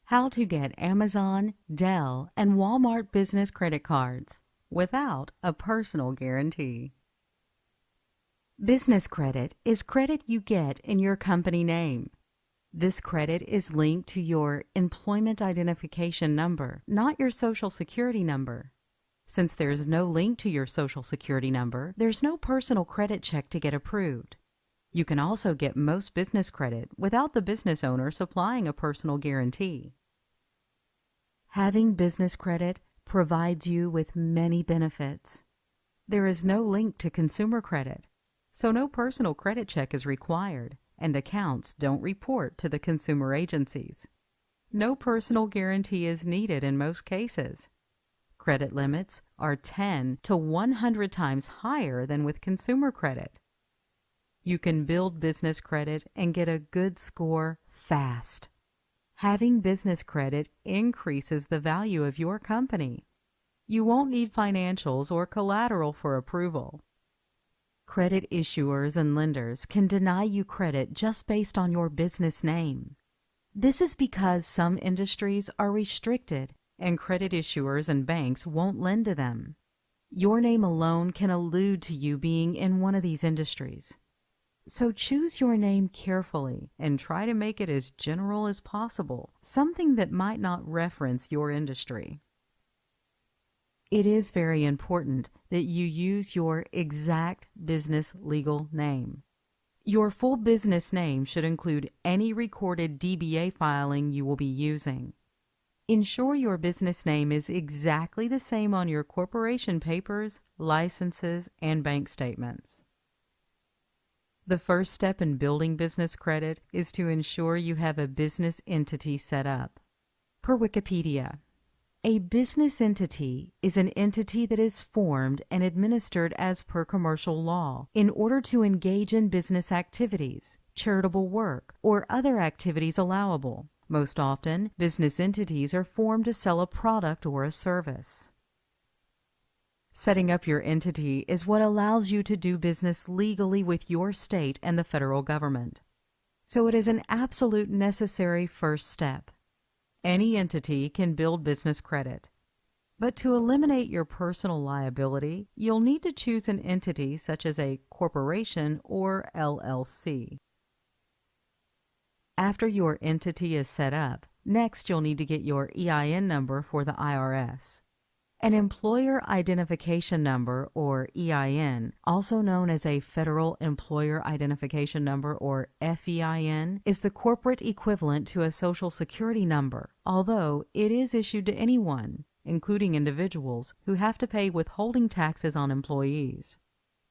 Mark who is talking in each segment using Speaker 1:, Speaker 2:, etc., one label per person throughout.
Speaker 1: How to get Amazon, Dell, and Walmart business credit cards without a personal guarantee. Business credit is credit you get in your company name. This credit is linked to your employment identification number, not your Social Security number. Since there's no link to your Social Security number, there's no personal credit check to get approved. You can also get most business credit without the business owner supplying a personal guarantee. Having business credit provides you with many benefits. There is no link to consumer credit, so no personal credit check is required, and accounts don't report to the consumer agencies. No personal guarantee is needed in most cases. Credit limits are 10 to 100 times higher than with consumer credit. You can build business credit and get a good score fast. Having business credit increases the value of your company. You won't need financials or collateral for approval. Credit issuers and lenders can deny you credit just based on your business name. This is because some industries are restricted and credit issuers and banks won't lend to them. Your name alone can allude to you being in one of these industries. So choose your name carefully and try to make it as general as possible, something that might not reference your industry. It is very important that you use your exact business legal name. Your full business name should include any recorded DBA filing you will be using. Ensure your business name is exactly the same on your corporation papers, licenses, and bank statements. The first step in building business credit is to ensure you have a business entity set up. Per Wikipedia, a business entity is an entity that is formed and administered as per commercial law in order to engage in business activities, charitable work, or other activities allowable. Most often, business entities are formed to sell a product or a service. Setting up your entity is what allows you to do business legally with your state and the federal government. So it is an absolute necessary first step. Any entity can build business credit. But to eliminate your personal liability, you'll need to choose an entity such as a corporation or LLC. After your entity is set up, next you'll need to get your EIN number for the IRS. An Employer Identification Number, or EIN, also known as a Federal Employer Identification Number, or FEIN, is the corporate equivalent to a Social Security number, although it is issued to anyone, including individuals, who have to pay withholding taxes on employees.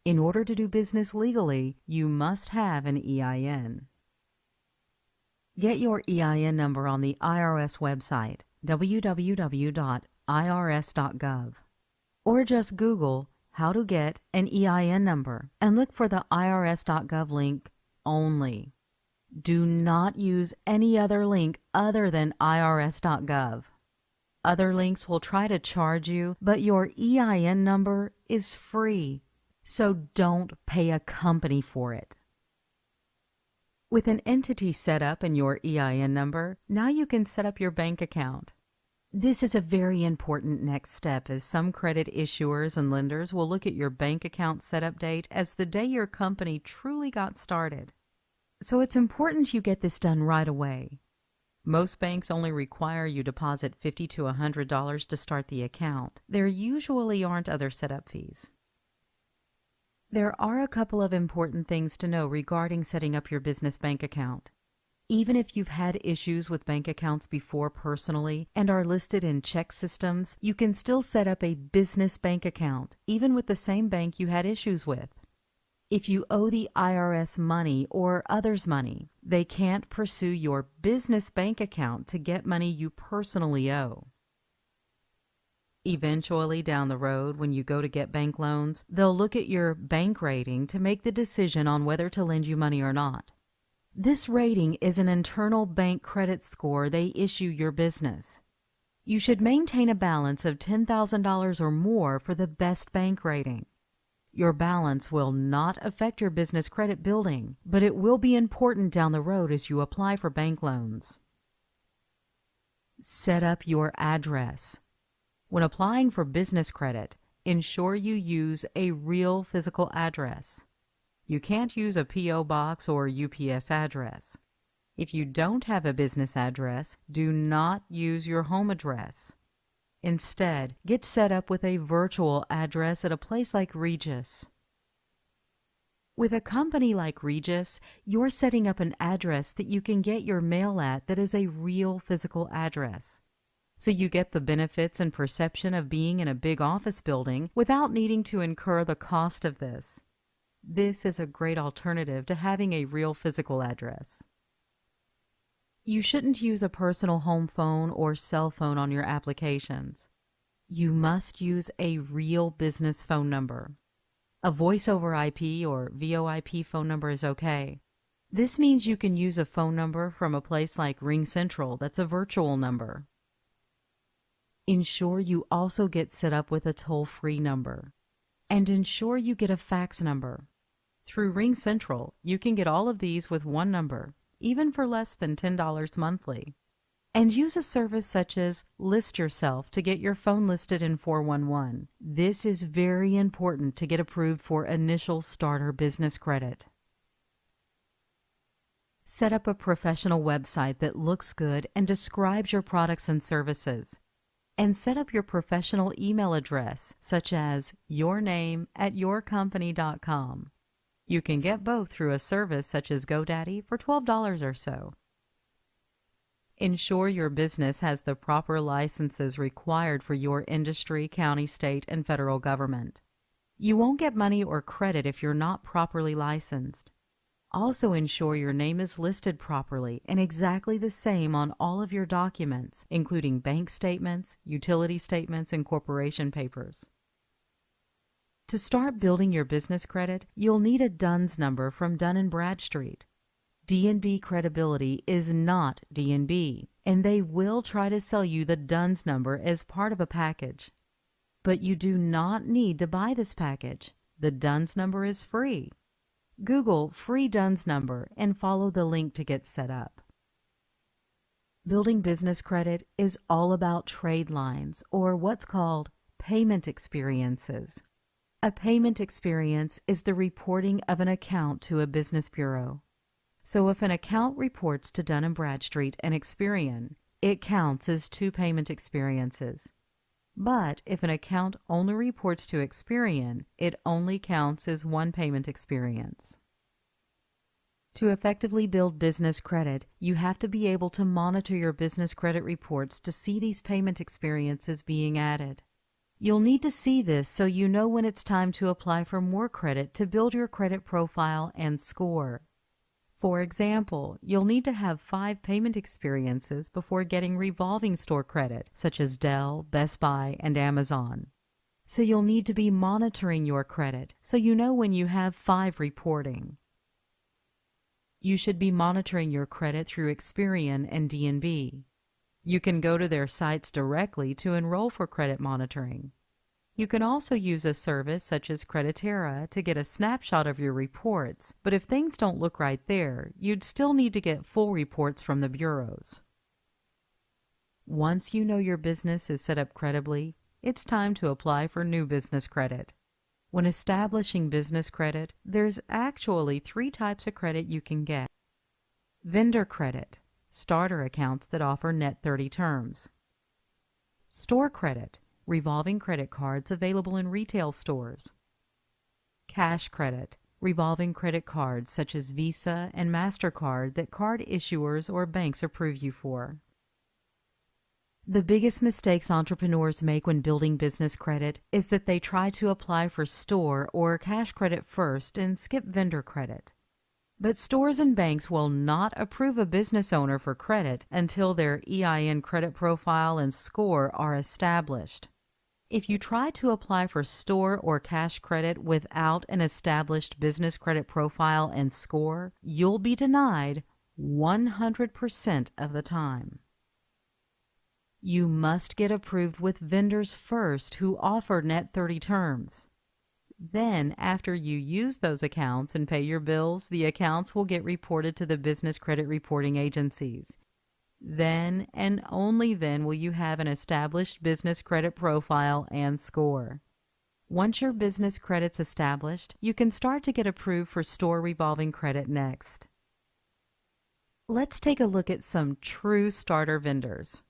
Speaker 1: In order to do business legally, you must have an EIN. Get your EIN number on the IRS website, www.irs.gov, or just Google how to get an EIN number and look for the irs.gov link only. Do not use any other link other than irs.gov. Other links will try to charge you, but your EIN number is free, so don't pay a company for it. With an entity set up and your EIN number, now you can set up your bank account. This is a very important next step, as some credit issuers and lenders will look at your bank account setup date as the day your company truly got started. So it's important you get this done right away. Most banks only require you deposit $50 to $100 to start the account. There usually aren't other setup fees. There are a couple of important things to know regarding setting up your business bank account. Even if you've had issues with bank accounts before personally and are listed in check systems, you can still set up a business bank account, even with the same bank you had issues with. If you owe the IRS money or others money, they can't pursue your business bank account to get money you personally owe. Eventually, down the road, when you go to get bank loans, they'll look at your bank rating to make the decision on whether to lend you money or not. This rating is an internal bank credit score they issue your business. You should maintain a balance of $10,000 or more for the best bank rating. Your balance will not affect your business credit building, but it will be important down the road as you apply for bank loans. Set up your address. When applying for business credit, ensure you use a real physical address. You can't use a P.O. box or UPS address. If you don't have a business address, do not use your home address. Instead, get set up with a virtual address at a place like Regis. With a company like Regis, you're setting up an address that you can get your mail at that is a real physical address. So you get the benefits and perception of being in a big office building without needing to incur the cost of this. This is a great alternative to having a real physical address. You shouldn't use a personal home phone or cell phone on your applications. You must use a real business phone number. A voice over IP or VoIP phone number is okay. This means you can use a phone number from a place like RingCentral that's a virtual number. Ensure you also get set up with a toll-free number. And ensure you get a fax number. Through RingCentral, you can get all of these with one number, even for less than $10 monthly. And use a service such as List Yourself to get your phone listed in 411. This is very important to get approved for initial starter business credit. Set up a professional website that looks good and describes your products and services. And set up your professional email address, such as yourname@yourcompany.com. You can get both through a service such as GoDaddy for $12 or so. Ensure your business has the proper licenses required for your industry, county, state, and federal government. You won't get money or credit if you're not properly licensed. Also ensure your name is listed properly and exactly the same on all of your documents, including bank statements, utility statements, and corporation papers. To start building your business credit, you'll need a DUNS number from Dun & Bradstreet. D&B Credibility is not D&B, and they will try to sell you the DUNS number as part of a package. But you do not need to buy this package. The DUNS number is free. Google free DUNS number and follow the link to get set up. Building business credit is all about trade lines, or what's called payment experiences. A payment experience is the reporting of an account to a business bureau. So if an account reports to Dun & Bradstreet and Experian, it counts as 2 payment experiences. But if an account only reports to Experian, it only counts as 1 payment experience. To effectively build business credit, you have to be able to monitor your business credit reports to see these payment experiences being added. You'll need to see this so you know when it's time to apply for more credit to build your credit profile and score. For example, you'll need to have 5 payment experiences before getting revolving store credit, such as Dell, Best Buy, and Amazon. So you'll need to be monitoring your credit so you know when you have 5 reporting. You should be monitoring your credit through Experian and D&B. You can go to their sites directly to enroll for credit monitoring. You can also use a service such as Creditera to get a snapshot of your reports, but if things don't look right there, you'd still need to get full reports from the bureaus. Once you know your business is set up credibly, it's time to apply for new business credit. When establishing business credit, there's actually 3 types of credit you can get. Vendor credit, starter accounts that offer net 30 terms. Store credit, revolving credit cards available in retail stores. Cash credit, revolving credit cards such as Visa and MasterCard that card issuers or banks approve you for. The biggest mistakes entrepreneurs make when building business credit is that they try to apply for store or cash credit first and skip vendor credit. But stores and banks will not approve a business owner for credit until their EIN credit profile and score are established. If you try to apply for store or cash credit without an established business credit profile and score, you'll be denied 100% of the time. You must get approved with vendors first who offer net 30 terms. Then, after you use those accounts and pay your bills, the accounts will get reported to the business credit reporting agencies. Then and only then will you have an established business credit profile and score. Once your business credit's established, you can start to get approved for store revolving credit next. Let's take a look at some true starter vendors.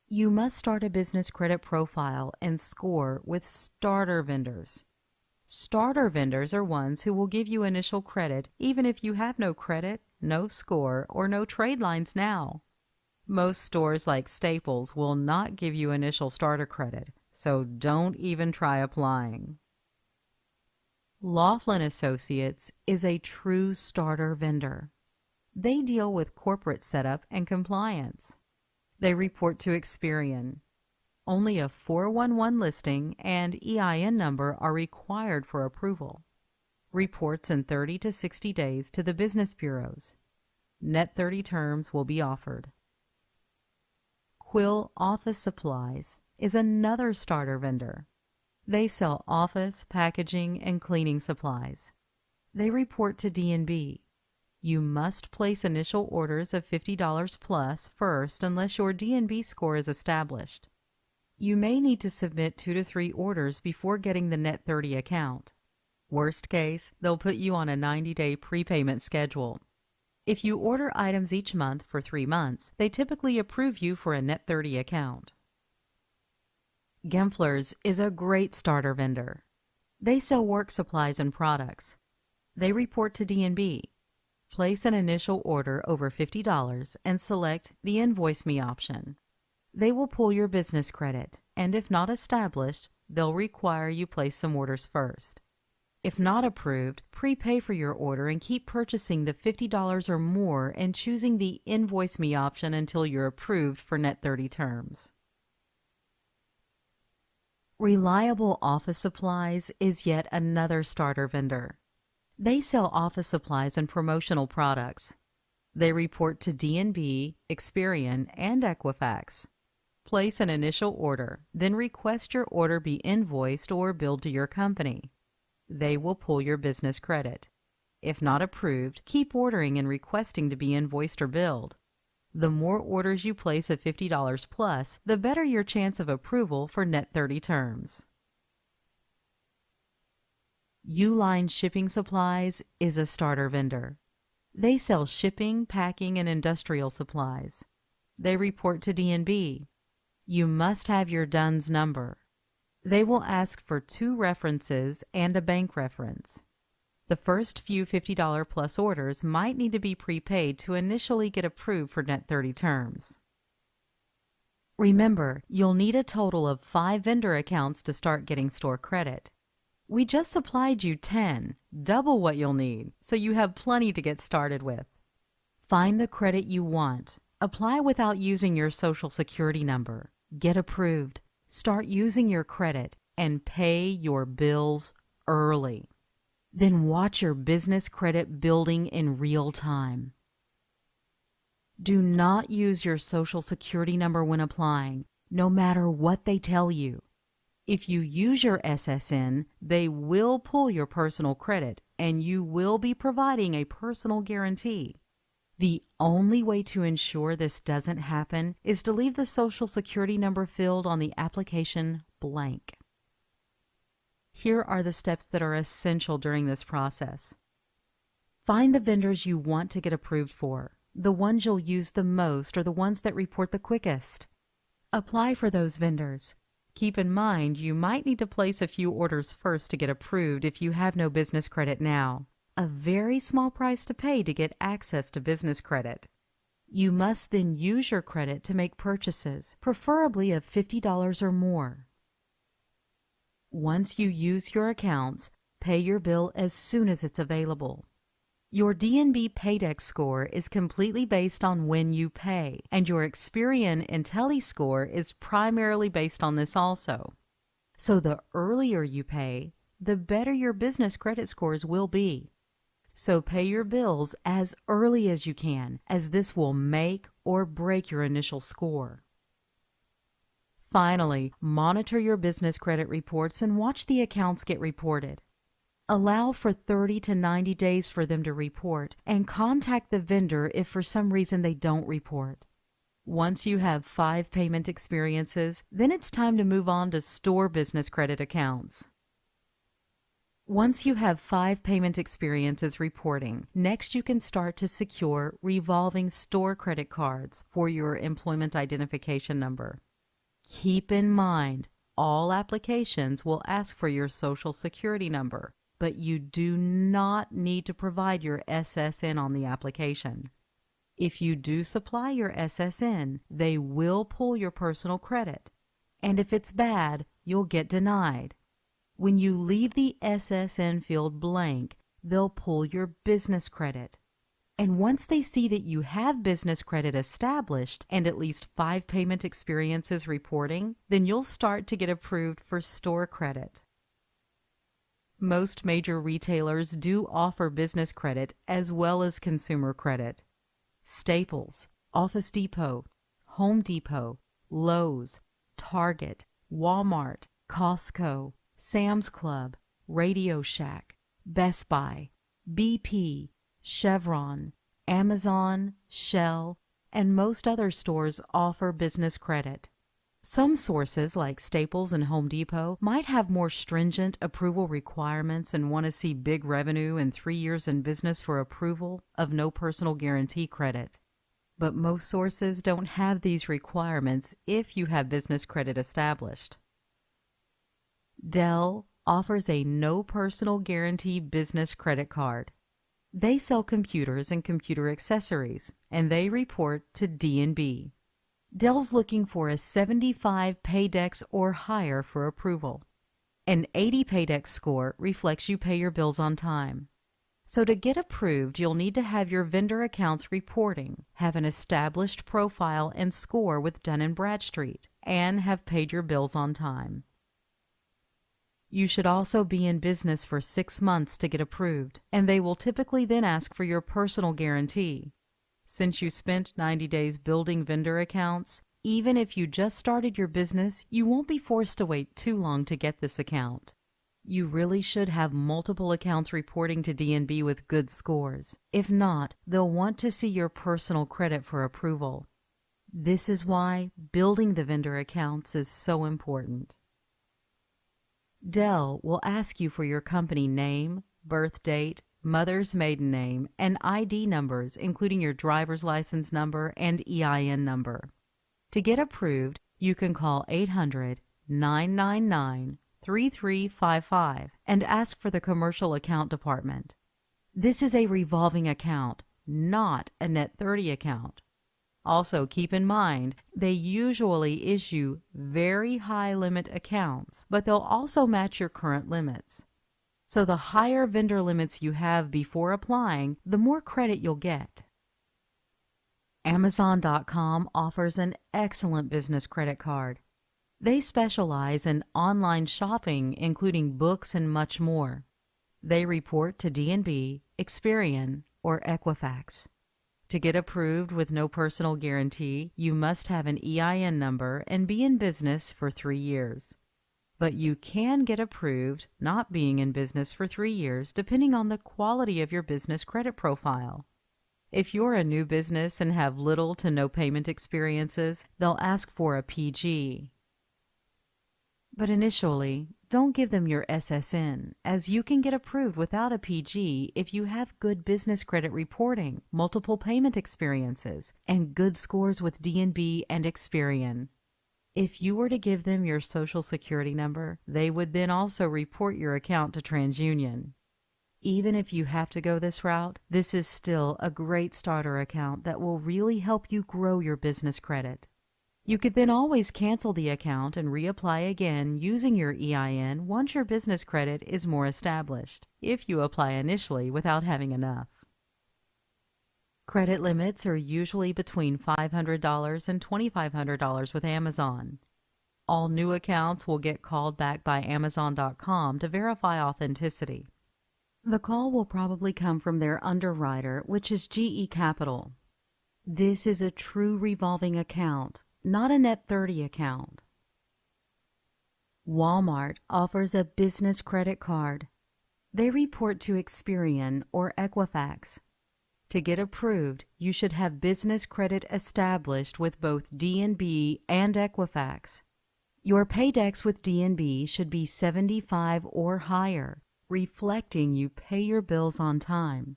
Speaker 1: You must start a business credit profile and score with starter vendors. Starter vendors are ones who will give you initial credit even if you have no credit, no score, or no trade lines now. Most stores like Staples will not give you initial starter credit, so don't even try applying. Laughlin Associates is a true starter vendor. They deal with corporate setup and compliance. They report to Experian. Only a 411 listing and EIN number are required for approval. Reports in 30 to 60 days to the business bureaus. Net 30 terms will be offered. Quill Office Supplies is another starter vendor. They sell office, packaging, and cleaning supplies. They report to D&B. You must place initial orders of $50 plus first unless your D&B score is established. You may need to submit 2 to 3 orders before getting the Net 30 account. Worst case, they'll put you on a 90-day prepayment schedule. If you order items each month for 3 months, they typically approve you for a Net 30 account. Gempler's is a great starter vendor. They sell work supplies and products. They report to D&B. Place an initial order over $50 and select the Invoice Me option. They will pull your business credit, and if not established, they'll require you place some orders first. If not approved, prepay for your order and keep purchasing the $50 or more and choosing the Invoice Me option until you're approved for Net 30 terms. Reliable Office Supplies is yet another starter vendor. They sell office supplies and promotional products. They report to D&B, Experian, and Equifax. Place an initial order, then request your order be invoiced or billed to your company. They will pull your business credit. If not approved, keep ordering and requesting to be invoiced or billed. The more orders you place of $50 plus, the better your chance of approval for Net 30 terms. Uline Shipping Supplies is a starter vendor. They sell shipping, packing, and industrial supplies. They report to D&B. You must have your DUNS number. They will ask for 2 references and a bank reference. The first few $50 plus orders might need to be prepaid to initially get approved for Net 30 terms. Remember, you'll need a total of 5 vendor accounts to start getting store credit. We just supplied you 10, double what you'll need, so you have plenty to get started with. Find the credit you want. Apply without using your Social Security number. Get approved. Start using your credit and pay your bills early. Then watch your business credit building in real time. Do not use your Social Security number when applying, no matter what they tell you. If you use your SSN, they will pull your personal credit, and you will be providing a personal guarantee. The only way to ensure this doesn't happen is to leave the Social Security number filled on the application blank. Here are the steps that are essential during this process. Find the vendors you want to get approved for. The ones you'll use the most are the ones that report the quickest. Apply for those vendors. Keep in mind you might need to place a few orders first to get approved if you have no business credit now. A very small price to pay to get access to business credit. You must then use your credit to make purchases, preferably of $50 or more. Once you use your accounts, pay your bill as soon as it's available. Your D&B Paydex score is completely based on when you pay, and your Experian IntelliScore is primarily based on this also. So the earlier you pay, the better your business credit scores will be. So pay your bills as early as you can, as this will make or break your initial score. Finally, monitor your business credit reports and watch the accounts get reported. Allow for 30 to 90 days for them to report, and contact the vendor if for some reason they don't report. Once you have 5 payment experiences, then it's time to move on to store business credit accounts. Once you have 5 payment experiences reporting, next you can start to secure revolving store credit cards for your employment identification number. Keep in mind, all applications will ask for your Social Security number, but you do not need to provide your SSN on the application. If you do supply your SSN, they will pull your personal credit, and if it's bad, you'll get denied. When you leave the SSN field blank, they'll pull your business credit. And once they see that you have business credit established and at least 5 payment experiences reporting, then you'll start to get approved for store credit. Most major retailers do offer business credit as well as consumer credit. Staples, Office Depot, Home Depot, Lowe's, Target, Walmart, Costco, Sam's Club, Radio Shack, Best Buy, BP, Chevron, Amazon, Shell, and most other stores offer business credit. Some sources, like Staples and Home Depot, might have more stringent approval requirements and want to see big revenue and 3 years in business for approval of no personal guarantee credit. But most sources don't have these requirements if you have business credit established. Dell offers a no personal guarantee business credit card. They sell computers and computer accessories, and they report to D&B. Dell's looking for a 75 Paydex or higher for approval. An 80 Paydex score reflects you pay your bills on time. So to get approved, you'll need to have your vendor accounts reporting, have an established profile and score with Dun & Bradstreet, and have paid your bills on time. You should also be in business for 6 months to get approved, and they will typically then ask for your personal guarantee. Since you spent 90 days building vendor accounts, even if you just started your business, you won't be forced to wait too long to get this account. You really should have multiple accounts reporting to D&B with good scores. If not, they'll want to see your personal credit for approval. This is why building the vendor accounts is so important. Dell will ask you for your company name, birth date, mother's maiden name, and ID numbers, including your driver's license number and EIN number. To get approved, you can call 800-999-3355 and ask for the commercial account department. This is a revolving account, not a net 30 account. Also, keep in mind, they usually issue very high limit accounts, but they'll also match your current limits. So the higher vendor limits you have before applying, the more credit you'll get. Amazon.com offers an excellent business credit card. They specialize in online shopping, including books and much more. They report to D&B, Experian, or Equifax. To get approved with no personal guarantee, you must have an EIN number and be in business for 3 years. But you can get approved not being in business for 3 years depending on the quality of your business credit profile. If you're a new business and have little to no payment experiences, they'll ask for a PG. But initially, don't give them your SSN, as you can get approved without a PG if you have good business credit reporting, multiple payment experiences, and good scores with D&B and Experian. If you were to give them your Social Security number, they would then also report your account to TransUnion. Even if you have to go this route, this is still a great starter account that will really help you grow your business credit. You could then always cancel the account and reapply again using your EIN once your business credit is more established, if you apply initially without having enough. Credit limits are usually between $500 and $2,500 with Amazon. All new accounts will get called back by Amazon.com to verify authenticity. The call will probably come from their underwriter, which is GE Capital. This is a true revolving account, not a net 30 account. Walmart offers a business credit card. They report to Experian or Equifax. To get approved, you should have business credit established with both D&B and Equifax. Your paydex with D&B should be 75 or higher, reflecting you pay your bills on time.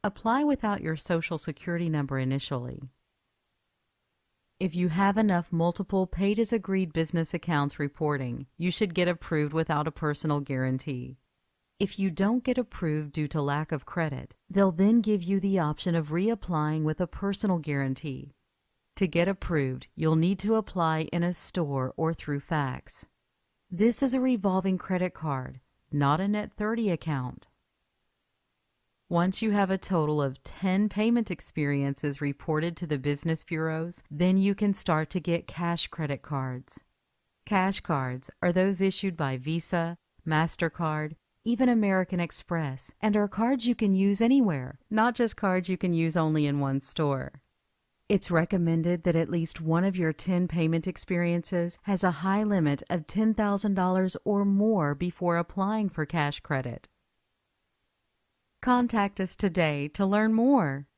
Speaker 1: Apply without your Social Security number initially. If you have enough multiple paid-as-agreed business accounts reporting, you should get approved without a personal guarantee. If you don't get approved due to lack of credit, they'll then give you the option of reapplying with a personal guarantee. To get approved, you'll need to apply in a store or through fax. This is a revolving credit card, not a Net 30 account. Once you have a total of 10 payment experiences reported to the business bureaus, then you can start to get cash credit cards. Cash cards are those issued by Visa, MasterCard, even American Express, and are cards you can use anywhere, not just cards you can use only in one store. It's recommended that at least one of your 10 payment experiences has a high limit of $10,000 or more before applying for cash credit. Contact us today to learn more.